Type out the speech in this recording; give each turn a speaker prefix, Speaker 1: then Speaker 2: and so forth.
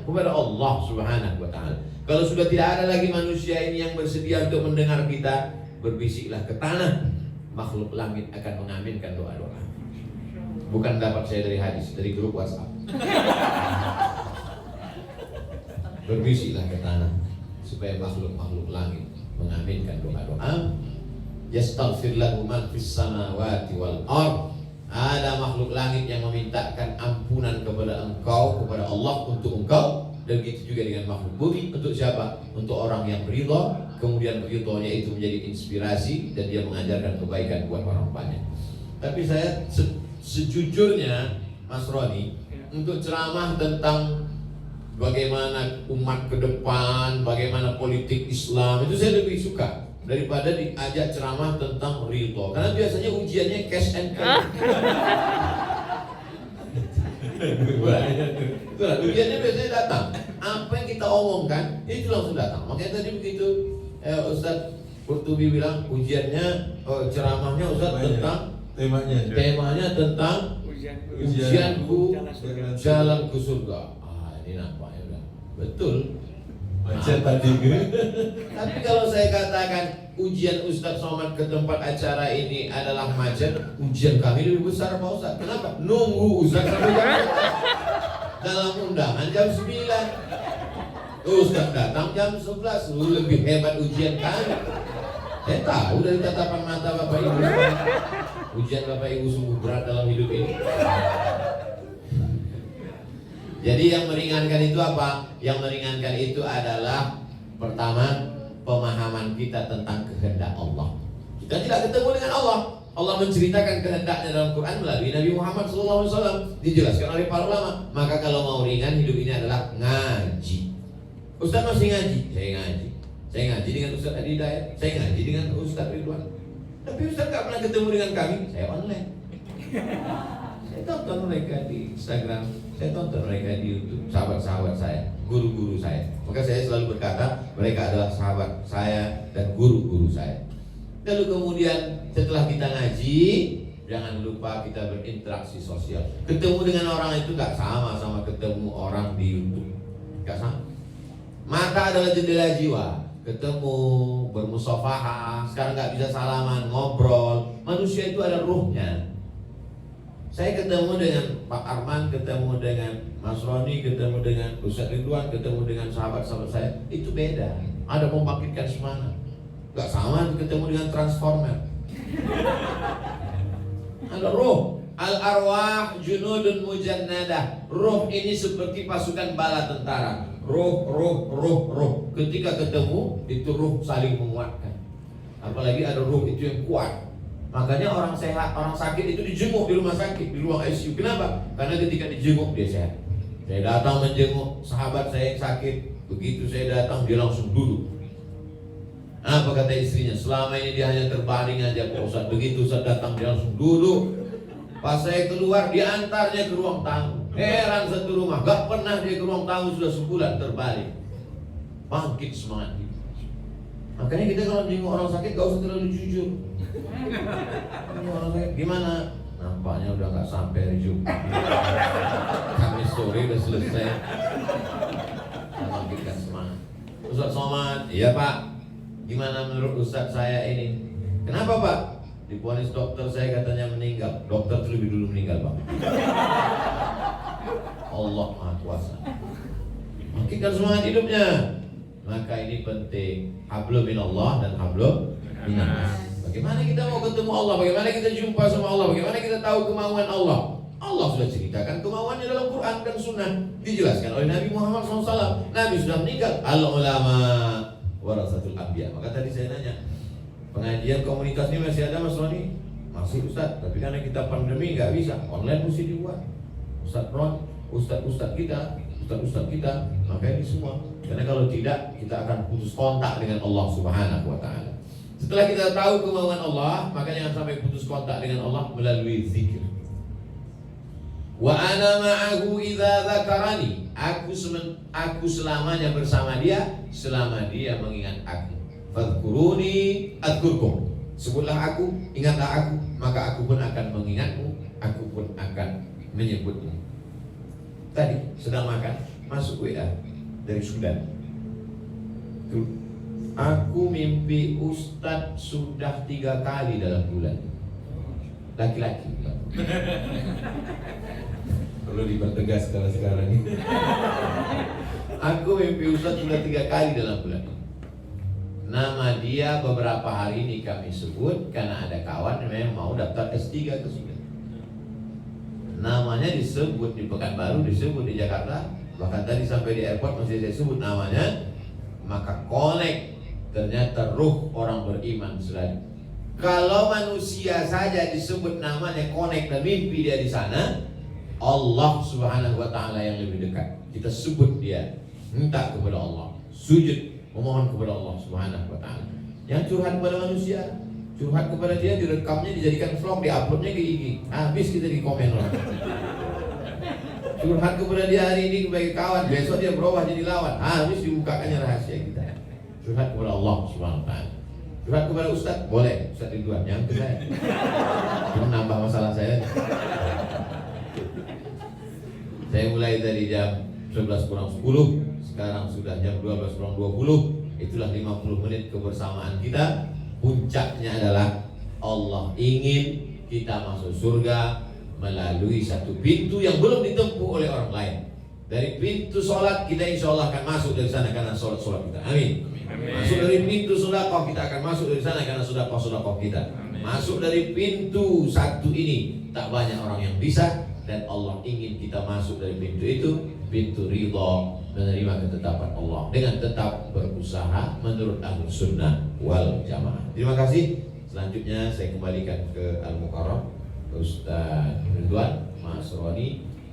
Speaker 1: kepada Allah Subhanahu wa ta'ala. Kalau sudah tidak ada lagi manusia ini yang bersedia untuk mendengar kita, berbisiklah ke tanah, makhluk langit akan mengaminkan doa-doa. Bukan dapat saya dari hadis, dari grup WhatsApp. Berbisiklah ke tanah supaya makhluk-makhluk langit mengaminkan doa-doa. Yastaghfir lahu man fis samawati wal ard. Ada makhluk langit yang memintakan ampunan kepada engkau, kepada Allah untuk engkau. Dan begitu juga dengan makhluk bumi. Untuk siapa? Untuk orang yang ridha. Kemudian ridhonya itu menjadi inspirasi dan dia mengajarkan kebaikan buat orang banyak. Tapi saya sejujurnya Mas Roni, untuk ceramah tentang bagaimana umat ke depan, bagaimana politik Islam, itu saya lebih suka daripada diajak ceramah tentang ridho. Karena biasanya ujiannya cash and carry. Ujiannya biasanya datang. Apa yang kita omongkan itu langsung datang. Makanya tadi begitu Ustadz Qurtubi bilang ujiannya, ceramahnya Ustadz tentang temanya tentang ujianku jalan ke surga. Ini nampaknya udah betul. Tapi kalau saya katakan ujian Ustadz Somad ke tempat acara ini adalah macet, ujian kami lebih besar Pak Ustadz. Kenapa? Nunggu Ustadz sampai jam dalam undangan jam 9. Ustadz datang jam 11. Lebih hebat ujian kami. Saya tahu dari tatapan mata Bapak Ibu. Ujian Bapak Ibu sungguh berat dalam hidup ini. Jadi yang meringankan itu apa? Yang meringankan itu adalah pertama, pemahaman kita tentang kehendak Allah. Kita tidak ketemu dengan Allah. Allah menceritakan kehendaknya dalam Quran melalui Nabi Muhammad SAW. Dijelaskan oleh para ulama. Maka kalau mau ringan, hidup ini adalah ngaji. Ustaz masih ngaji? Saya ngaji. Saya ngaji dengan Ustaz Adi Hidayat. Saya ngaji dengan Ustaz Ridwan. Tapi Ustaz gak pernah ketemu dengan kami. Saya online. Saya tonton mereka di Instagram, saya tonton mereka di YouTube, sahabat-sahabat saya, guru-guru saya. Maka saya selalu berkata, mereka adalah sahabat saya dan guru-guru saya. Lalu kemudian setelah kita ngaji, jangan lupa kita berinteraksi sosial. Ketemu dengan orang itu gak sama ketemu orang di YouTube. Gak sama. Mata adalah jendela jiwa. Ketemu, bermusafahah, sekarang gak bisa salaman, ngobrol. Manusia itu ada ruhnya. Saya ketemu dengan Pak Arman, ketemu dengan Mas Roni, ketemu dengan Ustaz Ridwan, ketemu dengan sahabat-sahabat saya. Itu beda. Ada membangkitkan semangat. Gak sama ketemu dengan transformer. Ada roh. Al-arwah junudun mujannadah. Roh ini seperti pasukan bala tentara. Roh. Ketika ketemu, itu roh saling menguatkan. Apalagi ada roh itu yang kuat. Makanya orang sehat, orang sakit itu dijenguk di rumah sakit, di ruang ICU. Kenapa? Karena ketika dijenguk dia sehat. Saya datang menjenguk sahabat saya yang sakit. Begitu saya datang dia langsung duduk. Apa kata istrinya? Selama ini dia hanya terbaring aja Pak Ustaz. Begitu Ustaz datang dia langsung duduk. Pas saya keluar diantarnya ke ruang tamu. Heran satu rumah, gak pernah dia ke ruang tamu sudah sebulan terbaring. Bangkit semangat. Makanya kita kalau menjenguk orang sakit gak usah terlalu jujur. Orang sakit gimana? Nampaknya udah gak sampai hari Jumat. Kamis sore udah selesai. Bangkitkan semangat. Ustaz Somad, iya Pak. Gimana menurut Ustaz saya ini? Kenapa Pak? Divonis dokter saya katanya meninggal. Dokter itu lebih dulu meninggal Pak. Allah Maha Kuasa. Bangkitkan semangat hidupnya. Maka ini penting. Hablum minallah dan hablum minannas. Bagaimana kita mau ketemu Allah? Bagaimana kita jumpa sama Allah? Bagaimana kita tahu kemauan Allah? Allah sudah ceritakan kemauannya dalam Quran dan Sunnah. Dijelaskan oleh Nabi Muhammad SAW. Nabi sudah meninggal. Al-ulama warasatul anbiya. Maka tadi saya nanya, pengajian komunitas ini masih ada Mas Roni? Masih Ustaz. Tapi karena kita pandemi nggak bisa. Online mesti dibuat. Ustaz Ron, Ustaz kita, maka ini semua. Karena kalau tidak, kita akan putus kontak dengan Allah Subhanahu wa ta'ala. Setelah kita tahu kemauan Allah, maka jangan sampai putus kontak dengan Allah melalui zikir. Wa ana ma'ahu idza dzakarani. Aku selamanya bersama dia selama dia mengingat aku. Fadhkuruni adzkurkum. Sebutlah aku, ingatlah aku, maka aku pun akan mengingatmu, aku pun akan menyebutmu. Tadi sedang makan, masuk WA dari Sudan. Tuh, aku mimpi Ustadz sudah 3 kali dalam bulan. Laki-laki. Perlu dipertegas kalau sekarang ini. Aku mimpi Ustadz sudah 3 kali dalam bulan. Nama dia beberapa hari ini kami sebut karena ada kawan yang memang mau daftar S3 ke sini. Namanya disebut di Pekanbaru, disebut di Jakarta, bahkan tadi sampai di airport masih saya sebut namanya. Maka connect, ternyata ruh orang beriman selalu. Kalau manusia saja disebut namanya connect dan mimpi dia di sana, Allah Subhanahu wa taala yang lebih dekat. Kita sebut dia, minta kepada Allah, sujud memohon kepada Allah Subhanahu wa taala. Yang curhat kepada manusia, curhat kepada dia, direkamnya, dijadikan vlog, diuploadnya ke IG. Habis kita di komen orang. Curhat kepada dia hari ini sebagai kawan, besok dia berubah jadi lawan. Habis dibukakannya rahasia kita. Curhat kepada Allah Subhanahu wa taala. Curhat kepada Ustaz, boleh, Ustaz Ridwan, yang ke saya. Cuma nambah masalah saya. Saya mulai dari jam 11 kurang 10, sekarang sudah jam 12 kurang 20. Itulah 50 menit kebersamaan kita. Puncaknya adalah Allah ingin kita masuk surga melalui satu pintu yang belum ditempuh oleh orang lain. Dari pintu sholat kita insya Allah akan masuk dari sana karena sholat kita. Amin. Masuk dari pintu sedekah kita akan masuk dari sana karena sedekah kita. Masuk dari pintu satu ini tak banyak orang yang bisa, dan Allah ingin kita masuk dari pintu itu, pintu ridha, menerima ketetapan Allah dengan tetap berusaha menurut Ahlus Sunnah wal Jamaah. Terima kasih. Selanjutnya saya kembalikan ke Al-Mukarram, Ustaz Ridwan, Mas Roni.